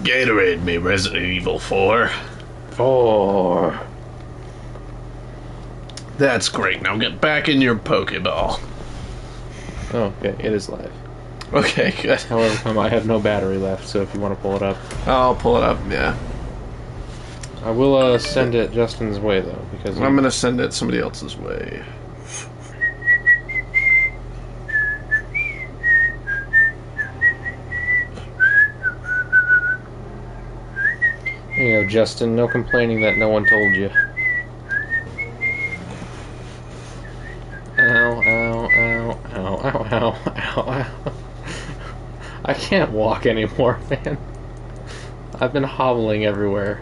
Gatorade me, Resident Evil 4. 4. That's great. Now get back in your Pokeball. Oh, okay, it is live. Okay, good. However, I have no battery left, so if you want to pull it up. I'll pull it up, yeah. I will send it Justin's way, though, because... I'm gonna send it somebody else's way. There you go, Justin. No complaining that no one told you. Ow, ow, ow, ow, ow, ow, ow, ow. I can't walk anymore, man. I've been hobbling everywhere.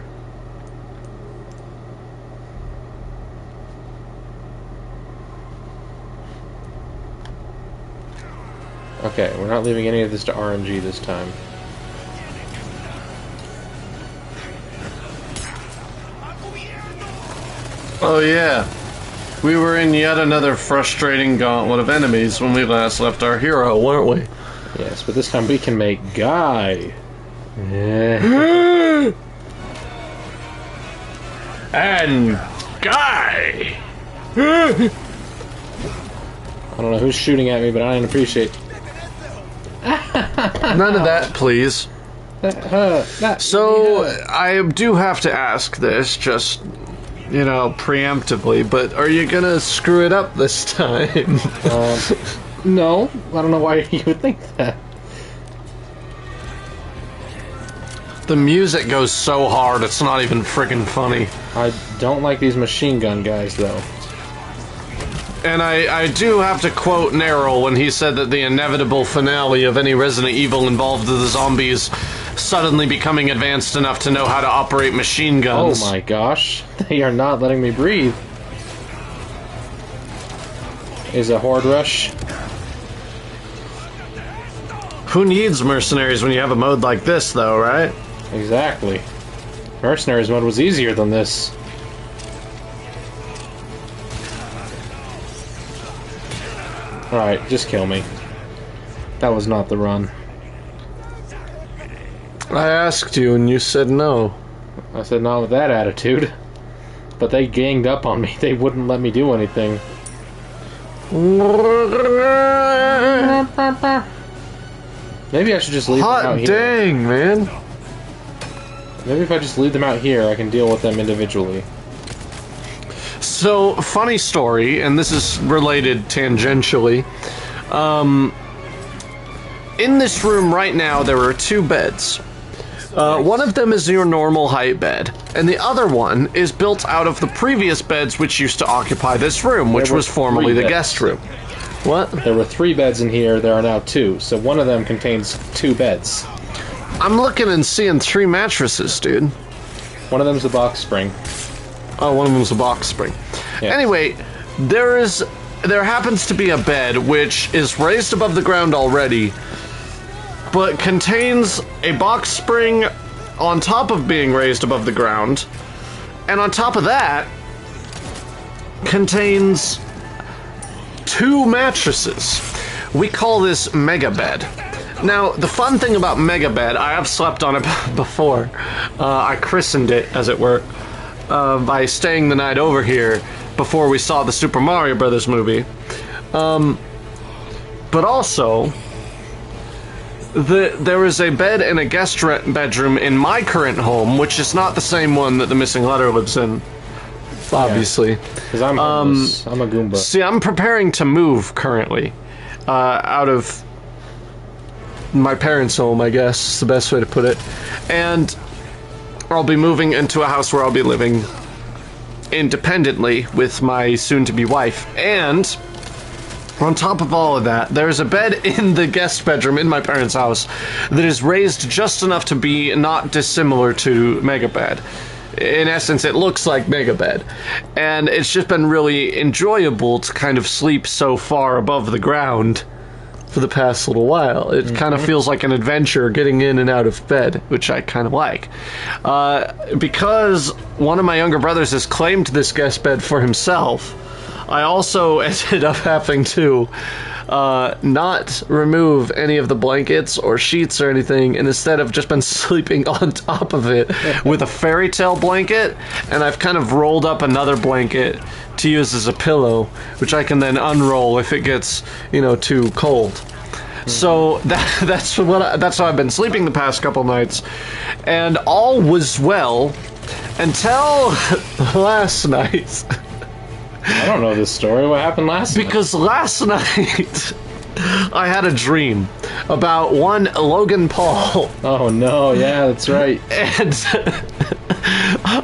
Okay, we're not leaving any of this to RNG this time. Oh yeah. We were in yet another frustrating gauntlet of enemies when we last left our hero, weren't we? Yes, but this time we can make Guy. And Guy! I don't know who's shooting at me, but I don't appreciate. None of that, please. So, I do have to ask this, just, you know, preemptively, but are you gonna screw it up this time? No, I don't know why you would think that. The music goes so hard, it's not even friggin' funny. I don't like these machine gun guys, though. And I do have to quote Neryl when he said that the inevitable finale of any Resident Evil involved the zombies suddenly becoming advanced enough to know how to operate machine guns. Oh my gosh, they are not letting me breathe. Is a horde rush? Who needs mercenaries when you have a mode like this, though, right? Exactly. Mercenaries mode was easier than this. Alright, just kill me. That was not the run. I asked you and you said no. I said not with that attitude. But they ganged up on me. They wouldn't let me do anything. Maybe I should just leave them out Hot here. dang, man. Maybe if I just leave them out here, I can deal with them individually. So, funny story, and this is related tangentially. In this room right now, there are two beds. One of them is your normal height bed, and the other one is built out of the previous beds which used to occupy this room, which was formerly the guest room. What? There were 3 beds in here, there are now 2, so one of them contains 2 beds. I'm looking and seeing 3 mattresses, dude. One of them's a box spring. Oh, one of them's a box spring. Yeah. Anyway, there happens to be a bed which is raised above the ground already, but contains a box spring on top of being raised above the ground, and on top of that contains 2 mattresses. We call this Mega Bed. Now, the fun thing about Mega Bed, I have slept on it before. I christened it, as it were, by staying the night over here before we saw the Super Mario Brothers movie. But also, there is a bed in a guest bedroom in my current home, which is not the same one that the missing letter lives in, obviously. Because I'm homeless. I'm a Goomba. See, I'm preparing to move currently out of my parents' home, I guess is the best way to put it. And I'll be moving into a house where I'll be living independently with my soon-to-be wife. And on top of all of that, there's a bed in the guest bedroom in my parents' house that is raised just enough to be not dissimilar to Megabed. In essence, it looks like Megabed. And it's just been really enjoyable to kind of sleep so far above the ground for the past little while. It kind of feels like an adventure getting in and out of bed, which I kind of like. Because one of my younger brothers has claimed this guest bed for himself, I also ended up having to not remove any of the blankets or sheets or anything, and instead have just been sleeping on top of it with a fairy tale blanket, and I've kind of rolled up another blanket to use as a pillow, which I can then unroll if it gets, too cold. So that's how I've been sleeping the past couple nights, and all was well until last night. I don't know this story. What happened last night? Because last night I had a dream about one Logan Paul. Oh no, yeah, that's right. And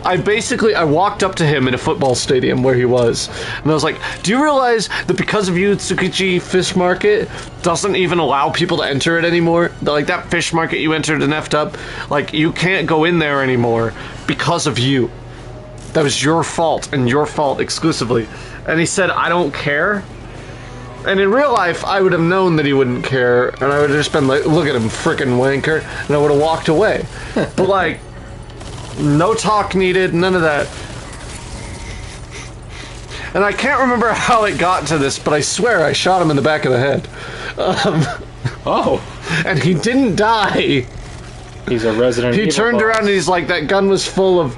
I walked up to him in a football stadium where he was, and I was like, do you realize that because of you, Tsukiji Fish Market doesn't even allow people to enter it anymore? Like, that fish market you entered and effed up, like, you can't go in there anymore because of you. That was your fault, and your fault exclusively. And he said, I don't care. And in real life, I would have known that he wouldn't care, and I would have just been like, look at him, frickin' wanker, and I would have walked away. But, like, no talk needed, none of that. And I can't remember how it got to this, but I swear I shot him in the back of the head. Oh. And he didn't die. He's a resident. He turned around and he's like, that gun was full of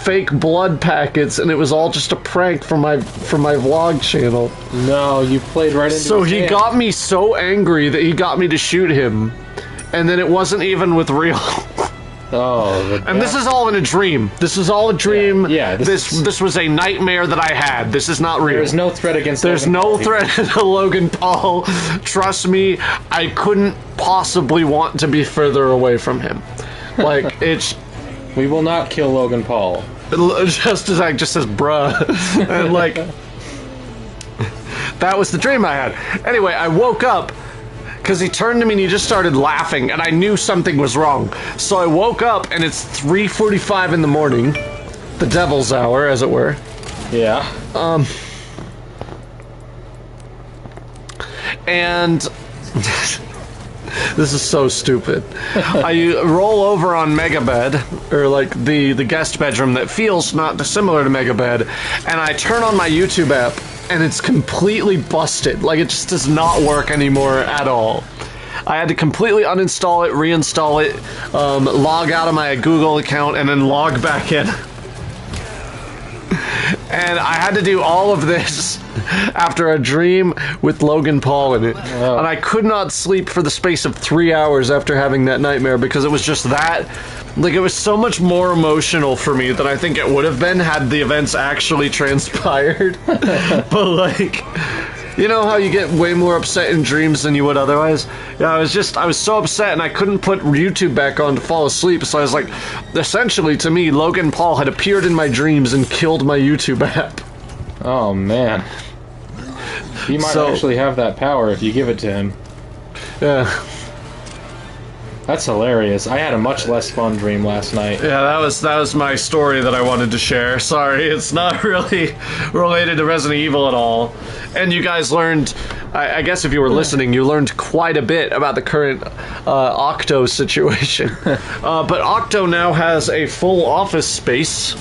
fake blood packets, and it was all just a prank from my vlog channel. No, you played right into So his he hand. got me so angry that he got me to shoot him, and then it wasn't even with real. Oh, And this is all in a dream. This is all a dream. Yeah, this was a nightmare that I had. This is not real. There's no threat against. There's Logan no Paul. threat to Logan Paul. Trust me, I couldn't possibly want to be further away from him. Like, it's We will not kill Logan Paul. just as I just says bruh. And like, that was the dream I had. Anyway, I woke up because he turned to me and he just started laughing, and I knew something was wrong. So I woke up, and it's 3:45 in the morning, the devil's hour, as it were. Yeah. And this is so stupid. I roll over on Megabed, or like the guest bedroom that feels not dissimilar to Megabed, and I turn on my YouTube app, and it's completely busted. Like, it just does not work anymore at all. I had to completely uninstall it, reinstall it, log out of my Google account, and then log back in. And I had to do all of this after a dream with Logan Paul in it. Oh. And I could not sleep for the space of 3 hours after having that nightmare, because it was just that. Like, it was so much more emotional for me than I think it would have been had the events actually transpired. But, like, you know how you get way more upset in dreams than you would otherwise? Yeah, I was so upset, and I couldn't put YouTube back on to fall asleep, so I was like, essentially, to me, Logan Paul had appeared in my dreams and killed my YouTube app. Oh man. He might actually have that power if you give it to him. Yeah. That's hilarious. I had a much less fun dream last night. Yeah, that was my story that I wanted to share. Sorry, it's not really related to Resident Evil at all. And you guys learned, I guess if you were listening, you learned quite a bit about the current Octo situation. But Octo now has a full office space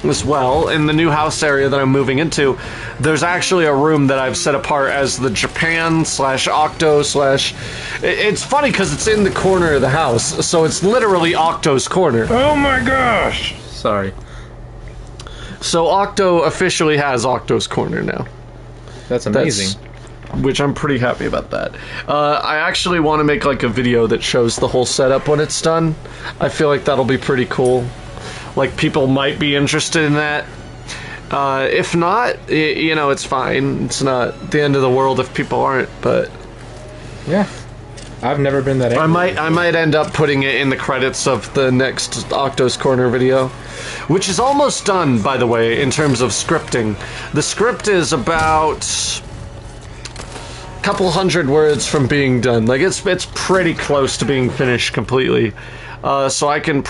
as well in the new house area that I'm moving into. There's actually a room that I've set apart as the Japan/Octo/. It's funny because it's in the corner of the house, so it's literally Octo's corner. Oh my gosh! Sorry. So Octo officially has Octo's corner now. That's amazing. Which I'm pretty happy about that. I actually want to make like a video that shows the whole setup when it's done. I feel like that'll be pretty cool. Like, people might be interested in that. If not, it's fine. It's not the end of the world if people aren't, but Yeah. I've never been that angry. I might end up putting it in the credits of the next Octo's Corner video, which is almost done, by the way, in terms of scripting. The script is about a couple hundred words from being done. Like, it's pretty close to being finished completely. So I can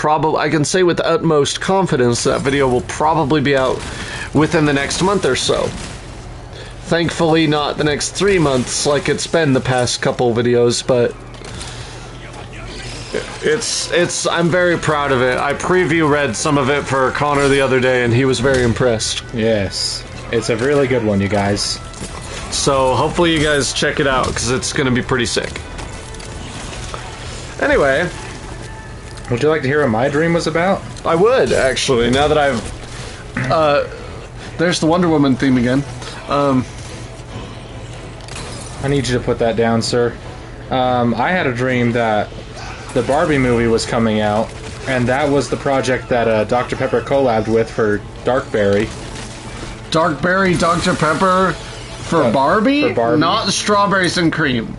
say with the utmost confidence that video will probably be out within the next month or so. Thankfully, not the next 3 months like it's been the past couple videos, but I'm very proud of it. I preview read some of it for Connor the other day, and he was very impressed. Yes. It's a really good one, you guys. So hopefully you guys check it out, because it's going to be pretty sick. Anyway, would you like to hear what my dream was about? I would, actually, now that I've... there's the Wonder Woman theme again. I need you to put that down, sir. I had a dream that the Barbie movie was coming out, and that was the project that Dr. Pepper collabed with for Darkberry. Darkberry Dr. Pepper for Barbie? For Barbie. Not strawberries and cream.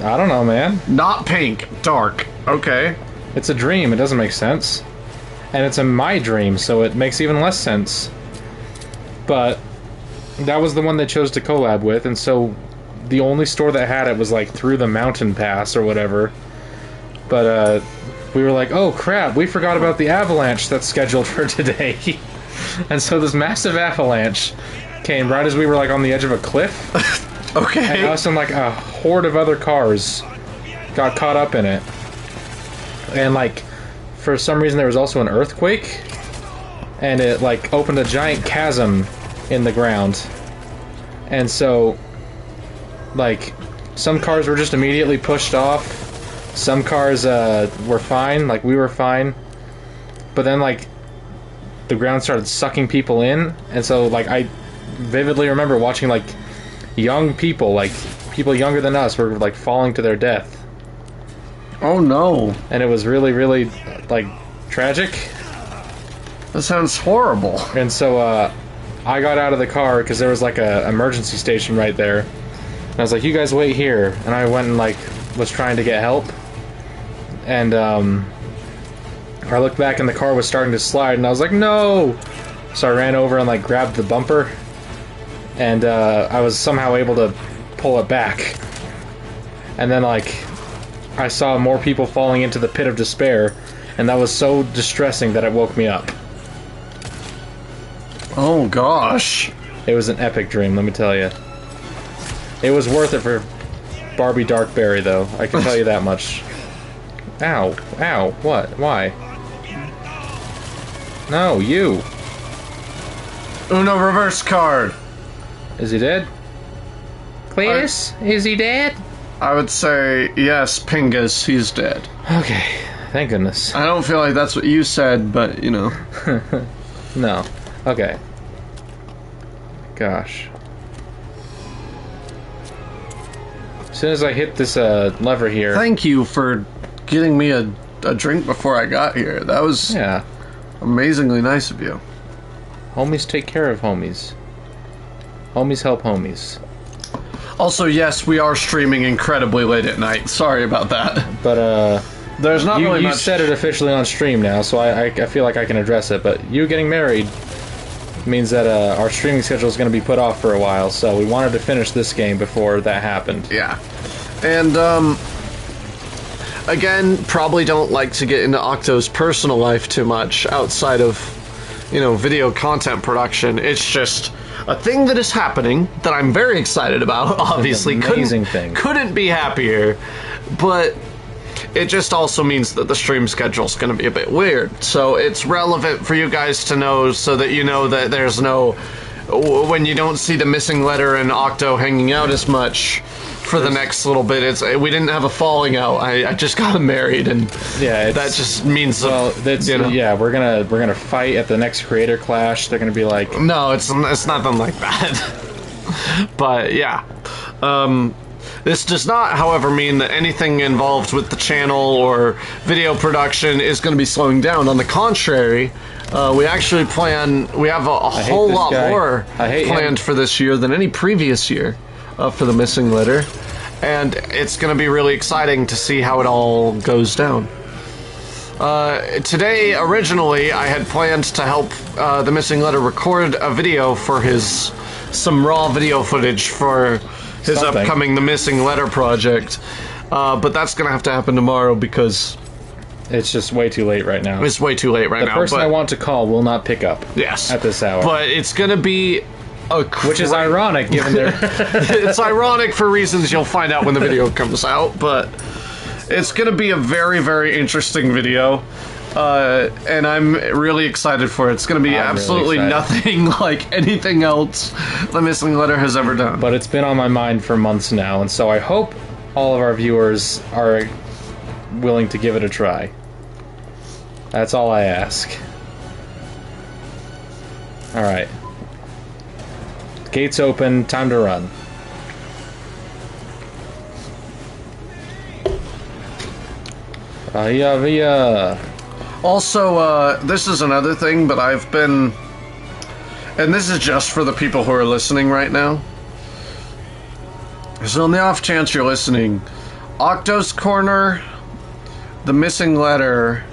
I don't know, man. Not pink. Dark. Okay. It's a dream. It doesn't make sense. And it's my dream, so it makes even less sense. But that was the one they chose to collab with, and so the only store that had it was like through the mountain pass or whatever. But we were like, oh crap, we forgot about the avalanche that's scheduled for today. And so this massive avalanche came right as we were like on the edge of a cliff. Okay. And us and like a horde of other cars got caught up in it. And like, for some reason there was also an earthquake. And it like opened a giant chasm in the ground. And so, like, some cars were just immediately pushed off. Some cars were fine, like we were fine. But then like, the ground started sucking people in. And so like, I vividly remember watching like young people, like people younger than us, were like falling to their death. Oh no. And it was really, really like tragic. That sounds horrible. And so I got out of the car because there was like a emergency station right there. And I was like, you guys wait here. And I went and like was trying to get help. And I looked back and the car was starting to slide and I was like, no! So I ran over and like grabbed the bumper. And I was somehow able to pull it back. And then like I saw more people falling into the pit of despair. And that was so distressing that it woke me up. Oh gosh. It was an epic dream, let me tell you. It was worth it for Barbie Darkberry, though. I can tell you that much. Ow. Ow. What? Why? No, you. Uno reverse card. Is he dead? Cletus? Is he dead? I would say yes, Pingus, he's dead. Okay. Thank goodness. I don't feel like that's what you said, but, you know. No. Okay. Gosh. As soon as I hit this lever here... Thank you for getting me a drink before I got here. That was amazingly nice of you. Homies take care of homies. Homies help homies. Also, yes, we are streaming incredibly late at night. Sorry about that. But, there's not really you much... said it officially on stream now, so I feel like I can address it, but you getting married means that our streaming schedule is going to be put off for a while, so we wanted to finish this game before that happened. Yeah. And, again, probably don't like to get into Octo's personal life too much outside of, you know, video content production. It's just a thing that is happening that I'm very excited about, obviously. It's an amazing thing. Couldn't be happier, but... it just also means that the stream schedule's going to be a bit weird. So it's relevant for you guys to know so that you know that there's no... when you don't see the missing letter and Octo hanging out as much for the next little bit, it's we didn't have a falling out. I just got married, and yeah, that just means... well, that's, you know, yeah, we're gonna fight at the next Creator Clash. They're gonna be like... no, it's nothing like that. But, yeah. This does not, however, mean that anything involved with the channel or video production is going to be slowing down. On the contrary, we actually we have a whole lot more planned for this year than any previous year for the missing letter. And it's going to be really exciting to see how it all goes down. Today, originally, I had planned to help the missing letter record a video for some raw video footage for his upcoming The Missing Letter project. But that's going to have to happen tomorrow because... it's just way too late right now. It's way too late right now. The person I want to call will not pick up. Yes. At this hour. But it's going to be which is ironic, given their... it's ironic for reasons you'll find out when the video comes out, but it's going to be a very, very interesting video. and I'm really excited for it. It's going to be I'm absolutely really nothing like anything else The Missing Letter has ever done. But it's been on my mind for months now, and so I hope all of our viewers are willing to give it a try. That's all I ask. Alright. Gates open, time to run. Via, via. Also, this is another thing, but I've been... And this is just for the people who are listening right now. So on the off chance you're listening, Octo's Corner, The Missing Letter...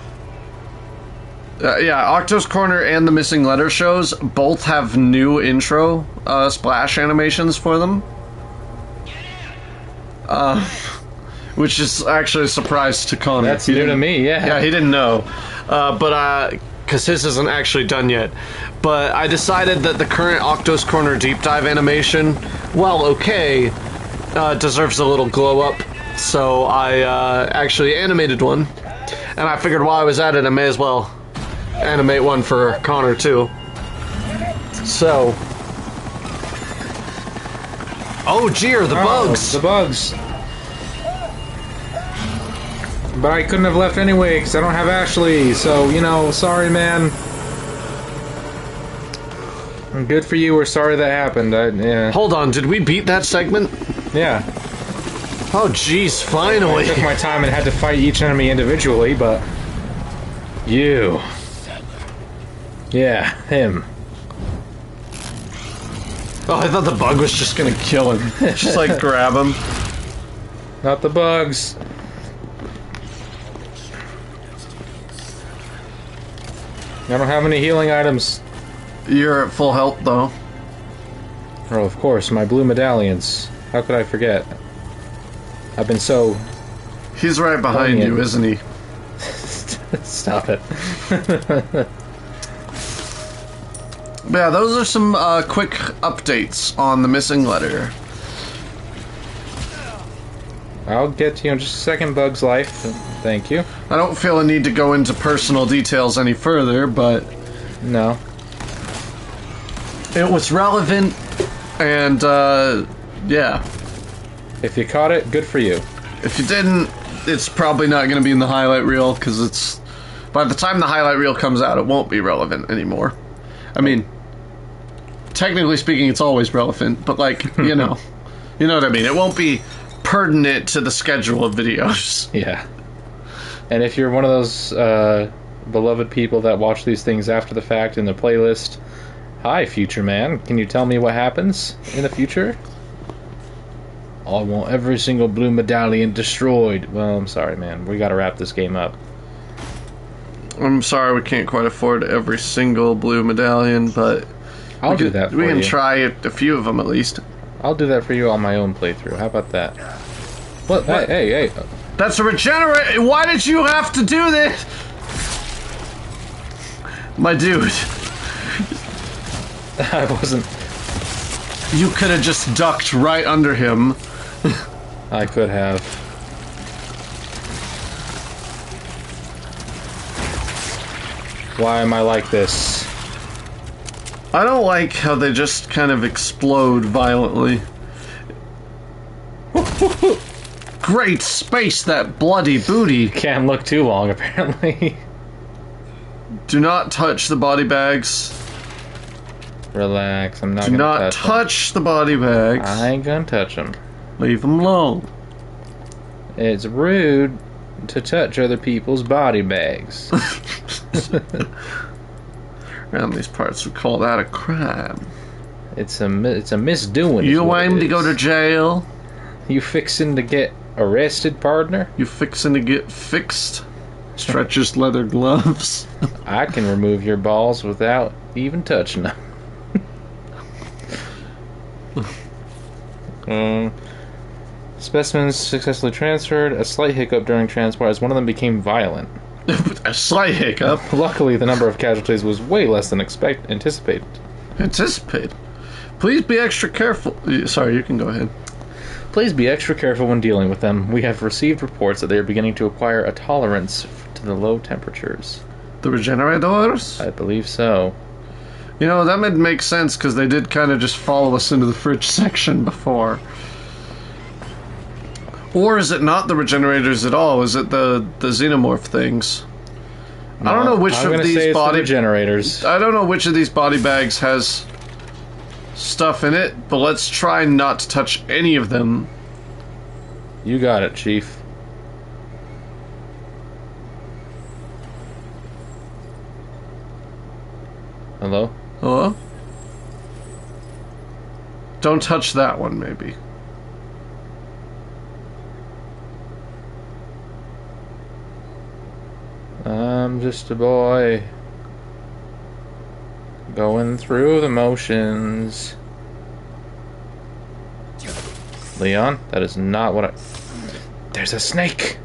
yeah, Octo's Corner and The Missing Letter shows both have new intro splash animations for them. Which is actually a surprise to Connor. That's new to me, yeah. Yeah, he didn't know. Because his isn't actually done yet. But I decided that the current Octo's Corner deep dive animation, while okay, deserves a little glow up. So I actually animated one. And I figured while I was at it, I may as well animate one for Connor too. So... Oh, jeer, the bugs! The bugs. But I couldn't have left anyway, because I don't have Ashley, so, you know, sorry, man. Good for you, we're sorry that happened. Yeah. Hold on, did we beat that segment? Yeah. Oh, jeez, finally! I took my time and had to fight each enemy individually, but... You. Yeah, him. Oh, I thought the bug was just gonna kill him. Just, like, grab him. Not the bugs. I don't have any healing items. You're at full health, though. Oh, of course, my blue medallions. How could I forget? I've been so... He's right behind you, isn't he? Stop it. Yeah, those are some quick updates on The Missing Letter. I'll get to you in just a second, Bug's Life. Thank you. I don't feel a need to go into personal details any further, but... No. It was relevant, and, yeah. If you caught it, good for you. If you didn't, it's probably not going to be in the highlight reel, because it's... By the time the highlight reel comes out, it won't be relevant anymore. I mean, technically speaking, it's always relevant, but, like, you know. You know what I mean? It won't be pertinent to the schedule of videos. Yeah. And if you're one of those beloved people that watch these things after the fact in the playlist, hi, future man, can you tell me what happens in the future? I want every single blue medallion destroyed. Well, I'm sorry, man. We gotta wrap this game up. I'm sorry we can't quite afford every single blue medallion, but... I'll do that for you. We can try a few of them at least. I'll do that for you on my own playthrough. How about that? What? Hey. That's a regenerate. Why did you have to do this? My dude. I wasn't... You could have just ducked right under him. I could have. Why am I like this? I don't like how they just kind of explode violently. Great space, that bloody booty. Can't look too long, apparently. Do not touch the body bags. Relax, I'm not Do gonna not touch the body bags. I ain't gonna touch them. Leave them alone. It's rude to touch other people's body bags. Around these parts, we call that a crime. It's a misdoing. You aim to go to jail. You fixing to get arrested, partner? You fixing to get fixed. Stretches leather gloves. I can remove your balls without even touching them. Specimens successfully transferred. A slight hiccup during transport as one of them became violent. A slight hiccup. Luckily, the number of casualties was way less than anticipated. Anticipate. Please be extra careful. Sorry, you can go ahead. Please be extra careful when dealing with them. We have received reports that they are beginning to acquire a tolerance to the low temperatures. The regenerators? I believe so. You know, that would make sense because they did kind of just follow us into the fridge section before. Or is it not the regenerators at all? Is it the xenomorph things? No, I don't know which I'm of gonna these say it's body the regenerators. I don't know which of these body bags has stuff in it, but let's try not to touch any of them. You got it, Chief. Hello? Hello? Don't touch that one, maybe. I'm just a boy going through the motions. Leon, that is not what I... There's a snake!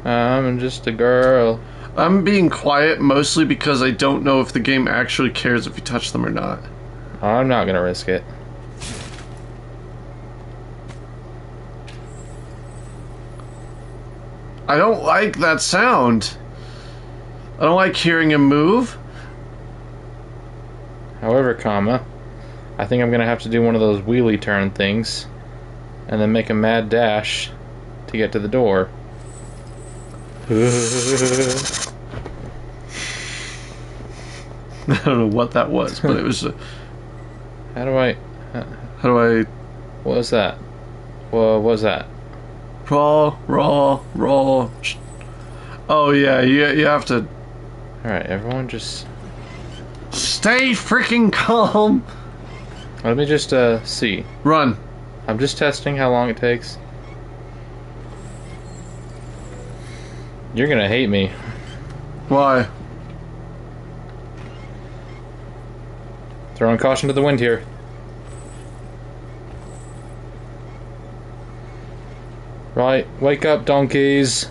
I'm just a girl. I'm being quiet mostly because I don't know if the game actually cares if you touch them or not. I'm not gonna risk it. I don't like that sound. I don't like hearing him move. However, comma, I think I'm gonna have to do one of those wheelie turn things and then make a mad dash to get to the door. I don't know what that was, but it was. How do I... How do I? What was that? What was that? Raw. Oh yeah, you have to Alright, everyone just... stay freaking calm. Let me just, see. Run. I'm just testing how long it takes. You're gonna hate me. Why? Throwing caution to the wind here. Right, wake up, donkeys.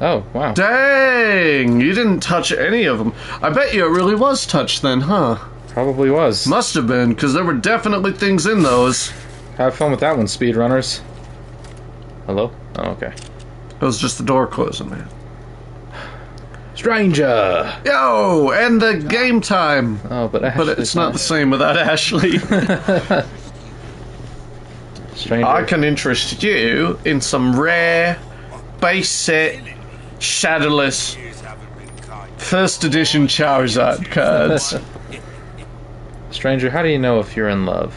Oh, wow. Dang! You didn't touch any of them. I bet you it really was touched then, huh? Probably was. Must have been, because there were definitely things in those. Have fun with that one, speedrunners. Hello? Oh, okay. It was just the door closing, man. Stranger! Yo! And the game time! Oh, but Ashley's But it's not the same without Ashley. Stranger. I can interest you in some rare, base set, shadowless, first edition Charizard cards. Stranger, how do you know if you're in love?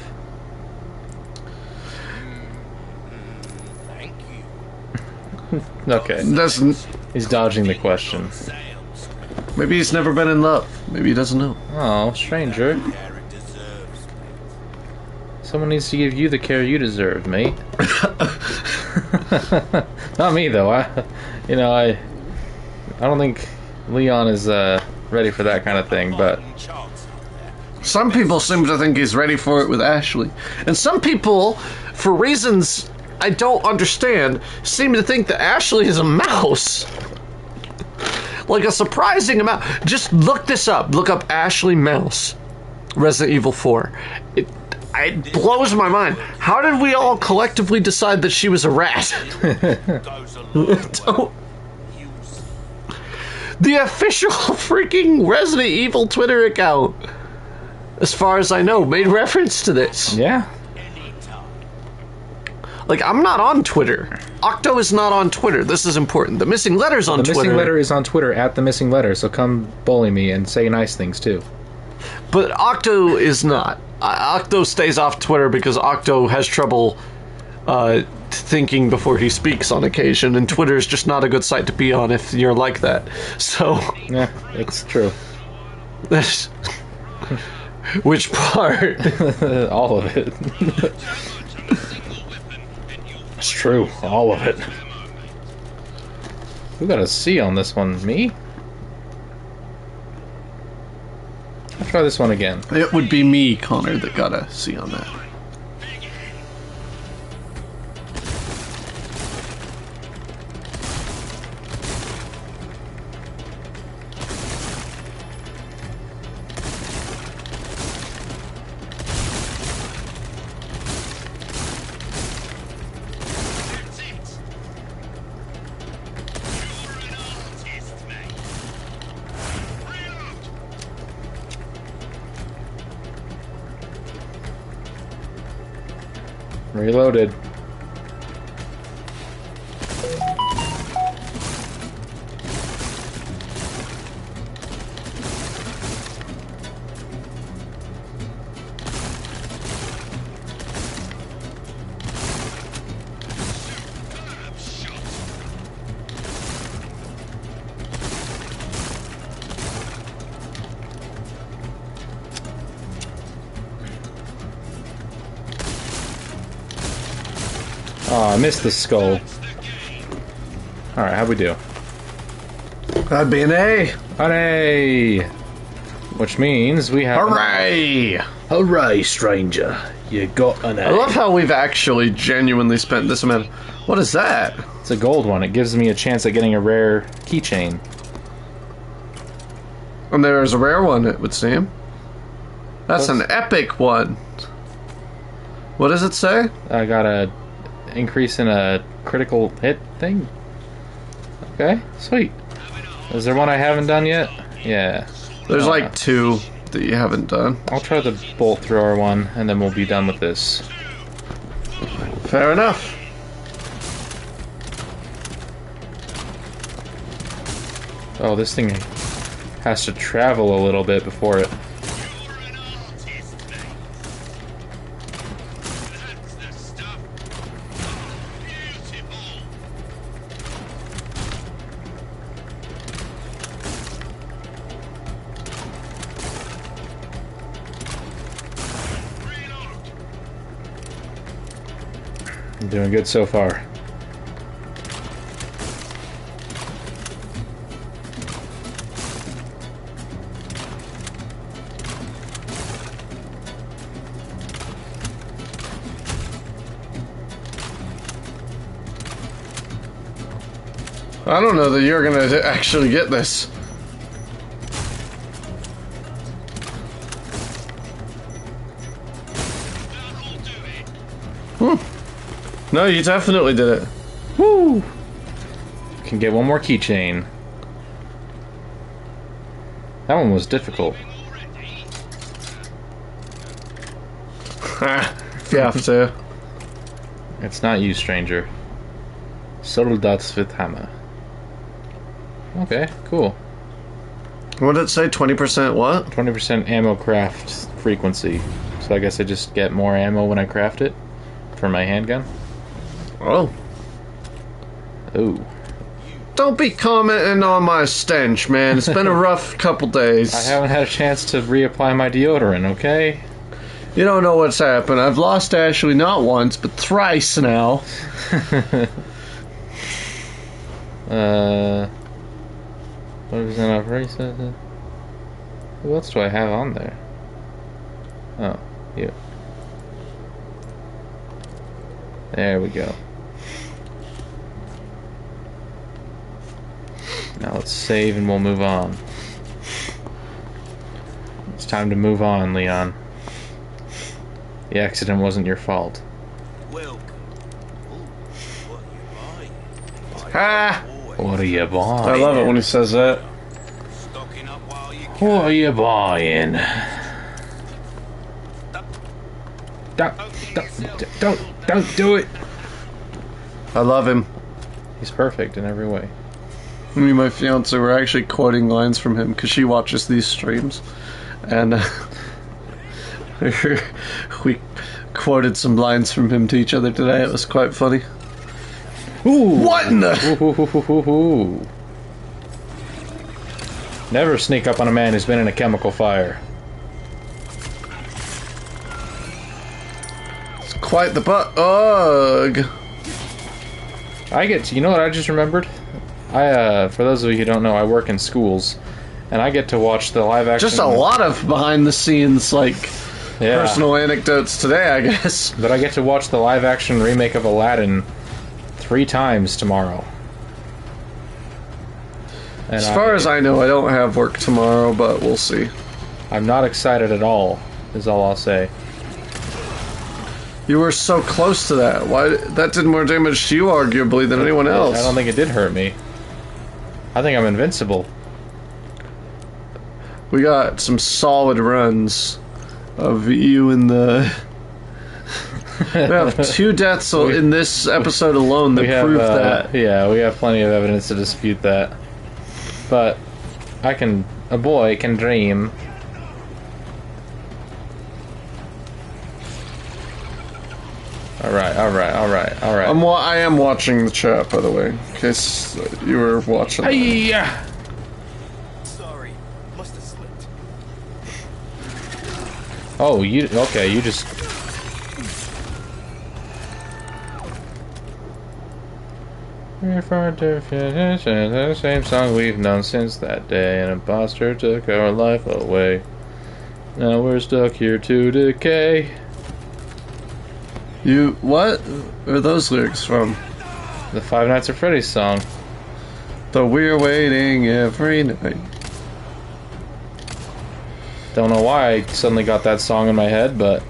Thank you. Okay, Doesn't. he's dodging the question. Maybe he's never been in love. Maybe he doesn't know. Oh, stranger. Care it deserves. Someone needs to give you the care you deserve, mate. Not me, though. I don't think Leon is ready for that kind of thing, but Some people seem to think he's ready for it with Ashley. And some people, for reasons I don't understand, seem to think that Ashley is a mouse. Like a surprising amount. Just look this up. Look up Ashley Mouse. Resident Evil 4. It blows my mind. How did we all collectively decide that she was a rat? goes a long way. Don't- The official freaking Resident Evil Twitter account, as far as I know, made reference to this. yeah. Anytime. Like, I'm not on Twitter. Octo is not on Twitter. This is important. The Missing Letter's on The Twitter. missing letter is on Twitter at the missing letter, so come bully me and say nice things too. But Octo is not. Octo stays off Twitter because Octo has trouble thinking before he speaks on occasion, and Twitter is just not a good site to be on if you're like that. So, Yeah, it's true. that's... Which part? All of it. It's true, all of it. Who got a C on this one? Me? I'll try this one again. It would be me, Connor, that got a C on that. Reloaded. Oh, I missed the skull. Alright, how'd we do? That'd be an A. Hooray! Which means we have... Hooray! Hooray, stranger. You got an A. I love how we've actually genuinely spent this amount. What is that? It's a gold one. It gives me a chance at getting a rare keychain. And there's a rare one, it would seem. That's an epic one. What does it say? I got a increase in a critical hit thing. Okay, sweet. Is there one I haven't done yet? Yeah. There's like 2 that you haven't done. I'll try the bolt thrower one, and then we'll be done with this. Fair enough. Oh, this thing has to travel a little bit before it... I'm doing good so far. I don't know that you're gonna actually get this. No, you definitely did it. Woo! Can get one more keychain. That one was difficult. If you have to. It's not you, stranger. Soldats with hammer. Okay, cool. What did it say? 20% what? 20% ammo craft frequency. So I guess I just get more ammo when I craft it for my handgun. Oh. Ooh. Don't be commenting on my stench, man. It's been a rough couple days. I haven't had a chance to reapply my deodorant, okay? You don't know what's happened. I've lost Ashley not once, but thrice now. What was in operation? Who else do I have on there? Oh, you. There we go. Now let's save and we'll move on. It's time to move on, Leon. The accident wasn't your fault. Welcome. Ooh, what are you buying? Ah! What are you I buying? love it when he says that. Stocking up while you can. What are you buying? Don't do it! I love him. He's perfect in every way. Me and my fiance were actually quoting lines from him because she watches these streams. And we quoted some lines from him to each other today. It was quite funny. Ooh! What in the... Ooh. Never sneak up on a man who's been in a chemical fire. It's quite the butt. Ugh. You know what I just remembered? For those of you who don't know, I work in schools, and I get to watch the live action... Just a lot of behind the scenes, like, Yeah. personal anecdotes today, I guess. But I get to watch the live action remake of Aladdin 3 times tomorrow. And As far as I know, I don't have work tomorrow, but we'll see. I'm not excited at all, is all I'll say. You were so close to that. Why? That did more damage to you, arguably, than anyone else. I don't think it did hurt me. I think I'm invincible. We got some solid runs of you in the We have 2 deaths in this episode alone that prove that. Yeah, we have plenty of evidence to dispute that. But a boy can dream. Alright. I am watching the chat, by the way, in case you were watching. Hey-ya! Sorry, must have slipped. Oh, you just... We're far to finish the same song we've known since that day. An imposter took our life away. Now we're stuck here to decay. What are those lyrics from? The Five Nights at Freddy's song. The We're Waiting Every Night. Don't know why I suddenly got that song in my head, but...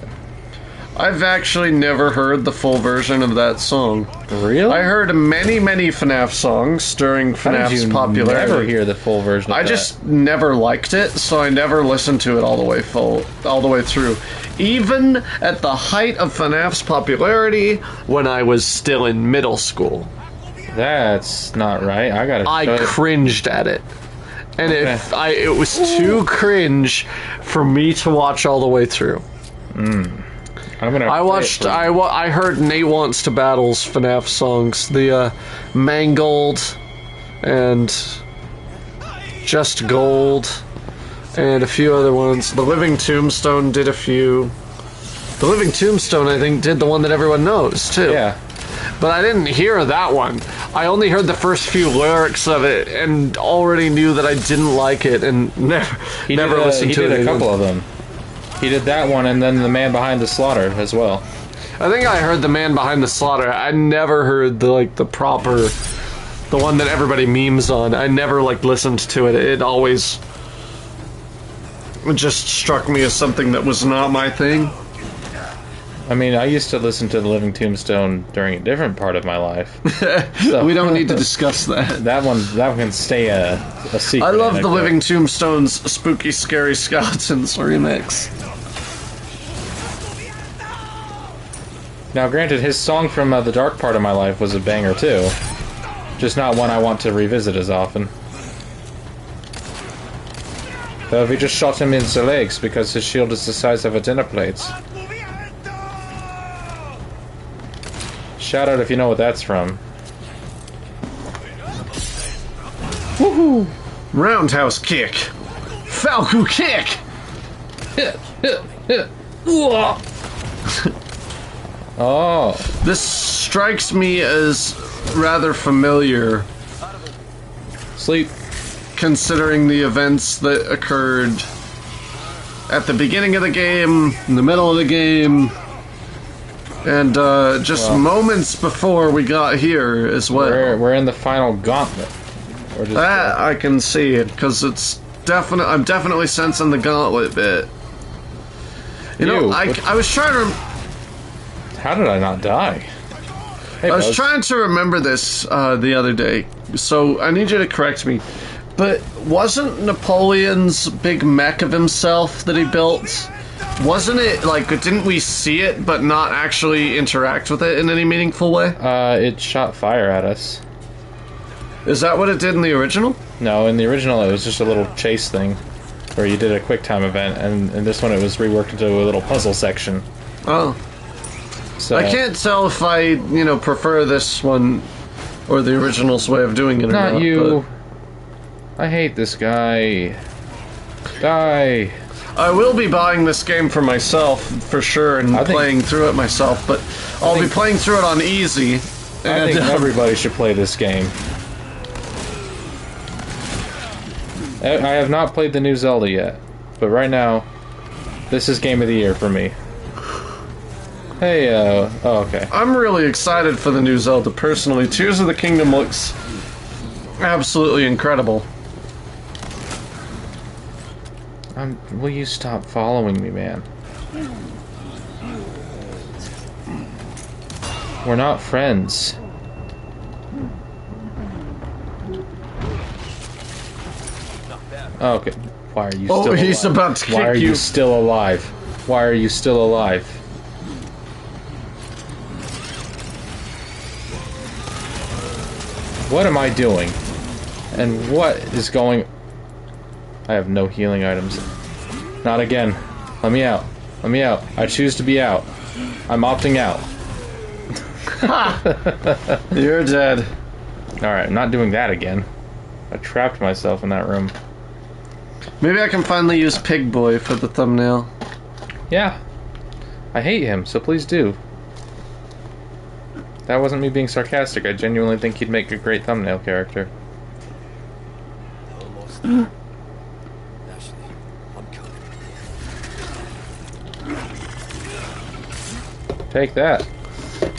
I've actually never heard the full version of that song. Really? I heard many FNAF songs during FNAF's popularity. Never hear the full version of I that? just never liked it, so I never listened to it all the way through. Even at the height of FNAF's popularity, when I was still in middle school. That's not right. I cringed at it. And it was too cringe for me to watch all the way through. I heard Nate Wants to Battle's FNAF songs, the Mangled and Just Gold and a few other ones. The Living Tombstone did a few. The Living Tombstone, I think, did the one that everyone knows, too. Yeah. But I didn't hear that one. I only heard the first few lyrics of it and already knew that I didn't like it and never listened to it. He did a couple of them. He did that one and then The Man Behind the Slaughter as well. I think I heard The Man Behind the Slaughter. I never heard the proper, the one that everybody memes on. I never listened to it. It always just struck me as something that was not my thing. I mean, I used to listen to The Living Tombstone during a different part of my life. So, we don't need to discuss that. That one can stay a secret. I love The Living Tombstone's Spooky Scary Skeletons remix. Now, granted, his song from the dark part of my life was a banger too. Just not one I want to revisit as often. Though we just shot him in the legs because his shield is the size of a dinner plate. Shout out if you know what that's from. Woohoo! Roundhouse kick. Falco kick. Oh. This strikes me as rather familiar. Sleep. Considering the events that occurred at the beginning of the game, in the middle of the game, and just moments before we got here as well. We're in the final gauntlet. That I can see it because it's definite. I'm definitely sensing the gauntlet bit. You know, I was trying to. How did I not die? Hey, I was trying to remember this the other day, so I need you to correct me. But wasn't Napoleon's big mech of himself that he built? Wasn't it didn't we see it but not actually interact with it in any meaningful way? It shot fire at us. Is that what it did in the original? No, in the original it was just a little chase thing where you did a quick time event, and in this one it was reworked into a little puzzle section. Oh. So I can't tell if I, prefer this one or the original's way of doing it or not. Not you. I hate this guy. Die. I will be buying this game for myself, for sure, and playing through it myself, but I'll be playing through it on easy. I think everybody should play this game. I have not played the new Zelda yet, but right now, this is Game of the Year for me. Hey, oh, okay. I'm really excited for the new Zelda, personally. Tears of the Kingdom looks absolutely incredible. Will you stop following me, man? We're not friends. Okay. Why are you still alive? Oh, he's about to kick you. Why are you still alive? Why are you still alive? What am I doing? And what is going... I have no healing items. Not again. Let me out. Let me out. I choose to be out. I'm opting out. You're dead. Alright, I'm not doing that again. I trapped myself in that room. Maybe I can finally use Pig Boy for the thumbnail. Yeah. I hate him, so please do. That wasn't me being sarcastic. I genuinely think he'd make a great thumbnail character. Almost. Ashley, I'm coming. Take that.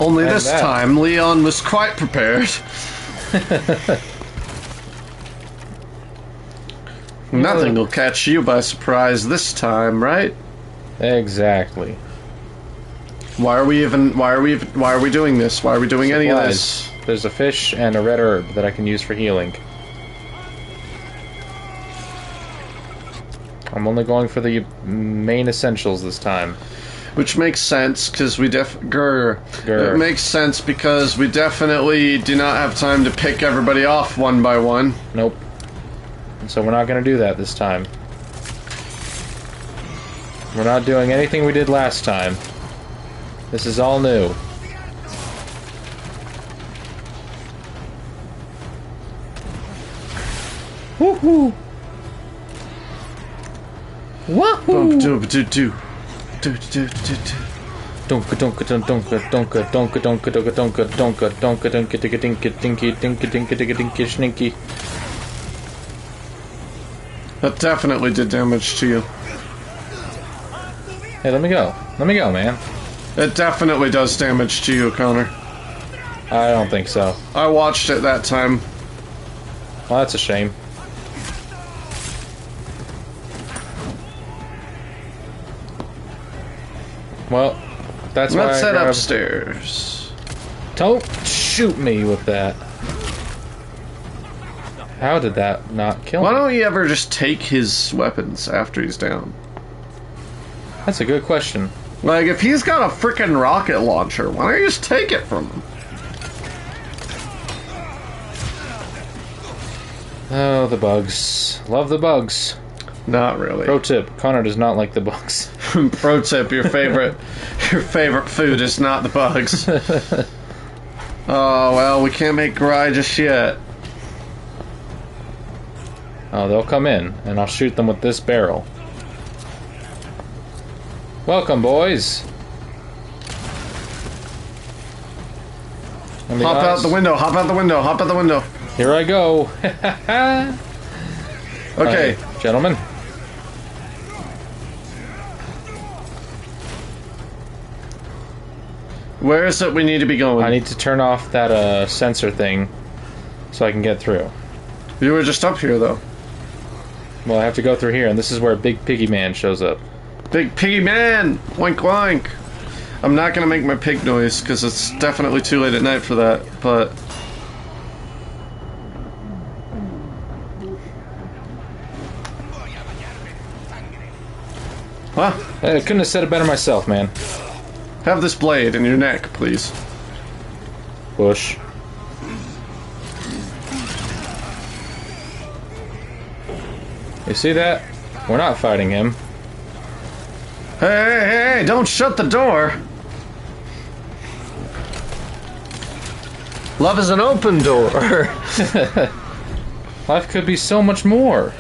Only And this that. time, Leon was quite prepared. Nothing will catch you by surprise this time, right? Exactly. Why are we doing this? Why are we doing any of this? Supplies. There's a fish and a red herb that I can use for healing. I'm only going for the main essentials this time. Which makes sense, because we Grr. It makes sense because we definitely do not have time to pick everybody off one by one. Nope. And so we're not going to do that this time. We're not doing anything we did last time. This is all new. Woohoo! Woohoo! Do. Donka donka donka donka donka donka donka donka donka donka donka dinka dinka dinky dinka dinka dinka dinka sninky. That definitely did damage to you. Hey, let me go. Let me go, man. It definitely does damage to you, Connor. I don't think so. I watched it that time. Well, that's a shame. Well, that's why Let's I head grabbed... upstairs. Don't shoot me with that. How did that not kill Why me? don't you ever just take his weapons after he's down? That's a good question. Like, if he's got a freaking rocket launcher, why don't you just take it from him? Oh, the bugs. Love the bugs. Not really. Pro tip, Connor does not like the bugs. Pro tip: your favorite food is not the bugs. Oh well, we can't make Gry just yet. Oh, they'll come in, and I'll shoot them with this barrel. Welcome, boys. And the Hop guys- out the window. Hop out the window. Hop out the window. Here I go. Okay. Hi, gentlemen. Where is it we need to be going? I need to turn off that sensor thing so I can get through. You were just up here, though. Well, I have to go through here, and this is where Big Piggy Man shows up. Big piggy man! Oink oink! I'm not gonna make my pig noise, because it's definitely too late at night for that, but... Huh? I couldn't have said it better myself, man. Have this blade in your neck, please. Bush. You see that? We're not fighting him. Hey, don't shut the door! Love is an open door. Life could be so much more.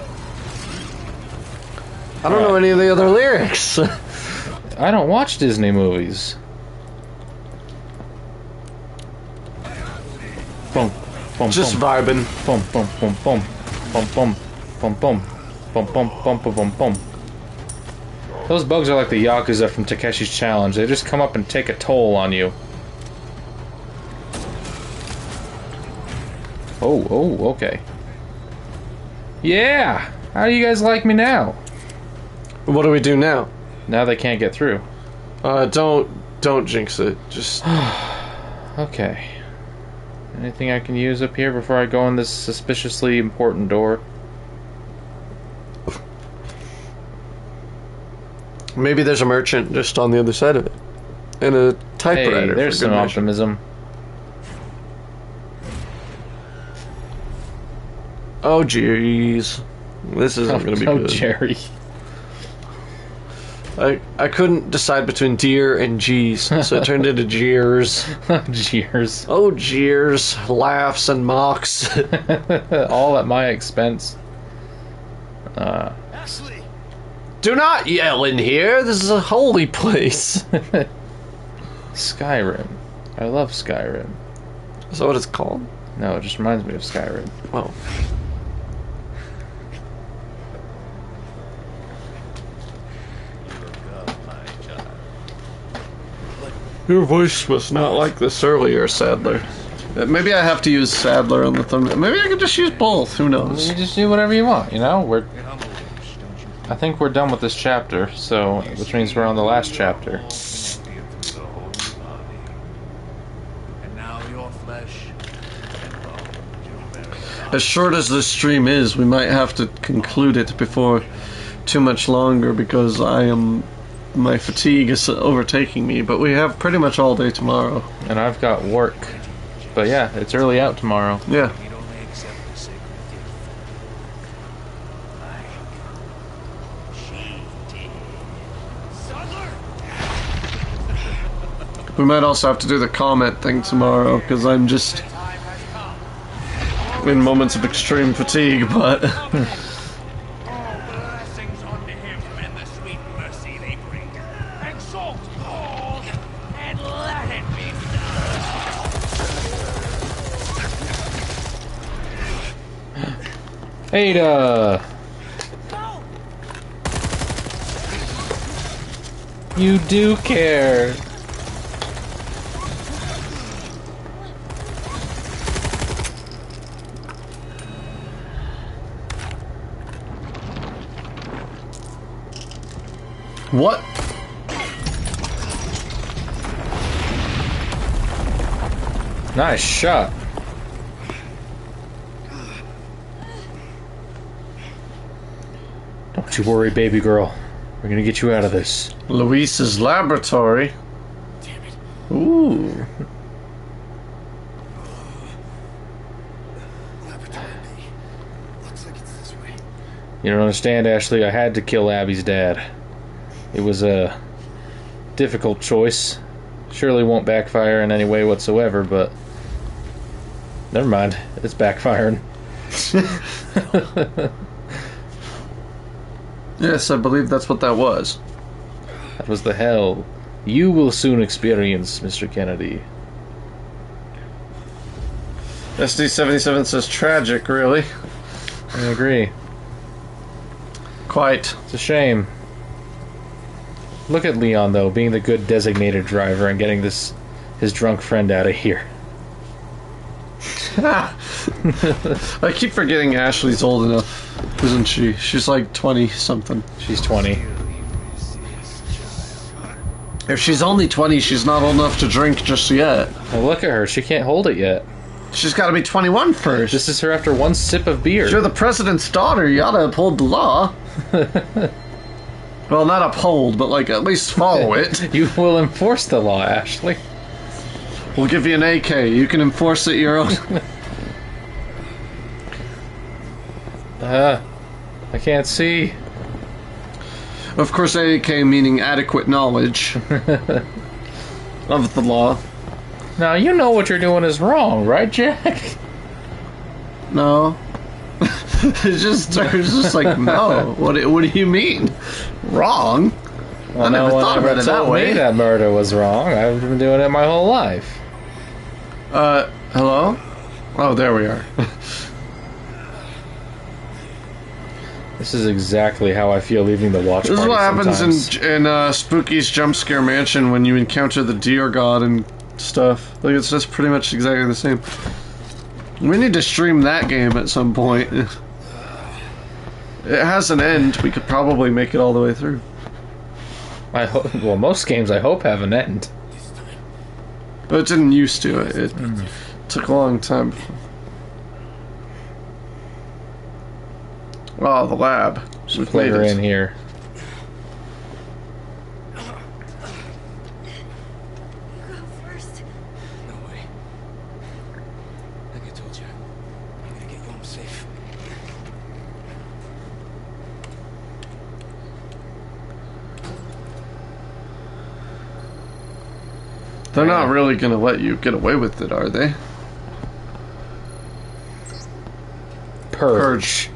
I don't know any of the other lyrics. I don't watch Disney movies. Boom, boom, Just boom, vibing. boom, boom, boom, boom, boom, boom, boom, boom, boom, boom, boom, boom, boom, boom. Those bugs are like the Yakuza from Takeshi's Challenge. They just come up and take a toll on you. Oh, okay. Yeah! How do you guys like me now? What do we do now? Now they can't get through. Don't jinx it. Just... Okay. Anything I can use up here before I go in this suspiciously important door? Maybe there's a merchant just on the other side of it. And a typewriter. Hey, there's for some good measure. optimism. Oh, jeez. This isn't going to be Oh, good. Jerry. I couldn't decide between deer and G's, so it turned into jeers. Jeers. Oh, jeers. Laughs and mocks. All at my expense. Ashley! Do not yell in here. This is a holy place. Skyrim. I love Skyrim. Is that what it's called? No, it just reminds me of Skyrim. Oh. Your voice was not like this earlier, Sadler. Maybe I have to use Sadler on the thumbnail. Maybe I could just use both. Who knows? You just do whatever you want, you know? I think we're done with this chapter, so which means we're on the last chapter. And now your flesh and bone. As short as this stream is, we might have to conclude it before too much longer because my fatigue is overtaking me, but we have pretty much all day tomorrow. And I've got work. But yeah, it's early out tomorrow. Yeah. He'd only accept the sacred gift. Like she did. Sadler! We might also have to do the comment thing tomorrow because I'm just Time has come. in moments of extreme fatigue, but All blessings unto him and the sweet mercy they bring. Exalt all and let it be Ada! no. You do care. what? Nice shot. Don't you worry, baby girl. We're gonna get you out of this. Luis's laboratory. Damn it. Ooh. Laboratory B. Looks like it's this way. You don't understand, Ashley. I had to kill Abby's dad. It was a difficult choice. Surely won't backfire in any way whatsoever, but never mind. It's backfiring. Yes, I believe that's what that was. That was the hell you will soon experience, Mr. Kennedy. SD77 says tragic, really. I agree. Quite. It's a shame. Look at Leon, though, being the good designated driver and getting his drunk friend out of here. I keep forgetting Ashley's old enough, isn't she? She's like 20 something. She's 20. If she's only 20, she's not old enough to drink just yet. Well, look at her. She can't hold it yet. She's got to be 21 first. This is her after one sip of beer. You're the president's daughter. You ought to uphold the law. Well, not uphold, but like at least follow it. You will enforce the law, Ashley. We'll give you an AK. You can enforce it your own. I can't see. Of course, AK meaning adequate knowledge of the law. Now, you know what you're doing is wrong, right, Jack? No. it's just like, no. What do you mean? Wrong? Well, I never no one thought ever about it that told way. me that murder was wrong. I've been doing it my whole life. Hello? Oh, there we are. This is exactly how I feel leaving the watch This is party what happens sometimes. in Spooky's Jump Scare Mansion when you encounter the deer god and stuff. Like, it's just pretty much exactly the same. We need to stream that game at some point. It has an end. We could probably make it all the way through. I hope. Well, most games I hope have an end. But it didn't used to. It took a long time. Oh, the lab. We've Plug made her it. in here. You go first. No way. Like I told you, I'm gonna get you home safe. They're not really gonna let you get away with it, are they? Purge.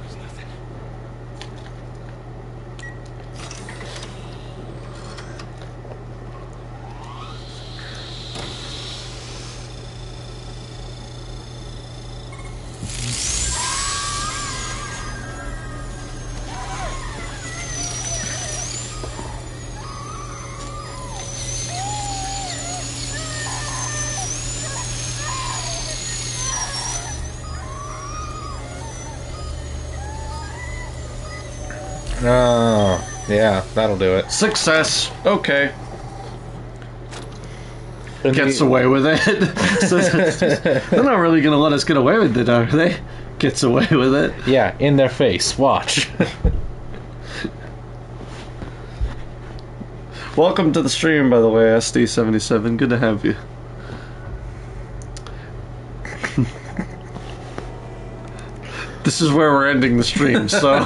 Oh, yeah, that'll do it. Success. Okay. And Gets the- away with it. So they're not really gonna let us get away with it, are they? Gets away with it. Yeah, in their face. Watch. Welcome to the stream, by the way, SD77. Good to have you. This is where we're ending the stream, so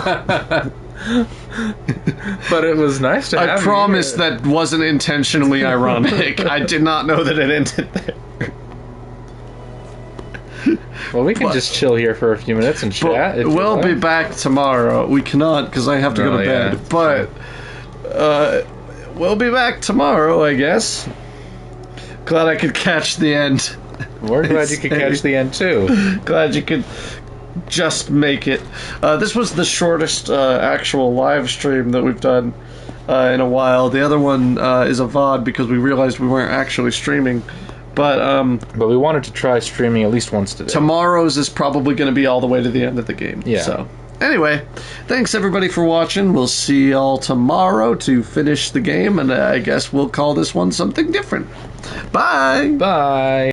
But it was nice to have I you promise here. that wasn't intentionally ironic. I did not know that it ended there. Well, we can but- just chill here for a few minutes and chat. But if you we'll want. be back tomorrow. We cannot because I have to go Oh, to yeah. bed. But we'll be back tomorrow, I guess. Glad I could catch the end. We're glad you could catch the end too. Glad you could just make it. This was the shortest actual live stream that we've done in a while. The other one is a VOD because we realized we weren't actually streaming. But But we wanted to try streaming at least once today. tomorrow's is probably going to be all the way to the end of the game. Yeah. So, anyway, thanks everybody for watching. We'll see y'all tomorrow to finish the game, and I guess we'll call this one something different. Bye! Bye.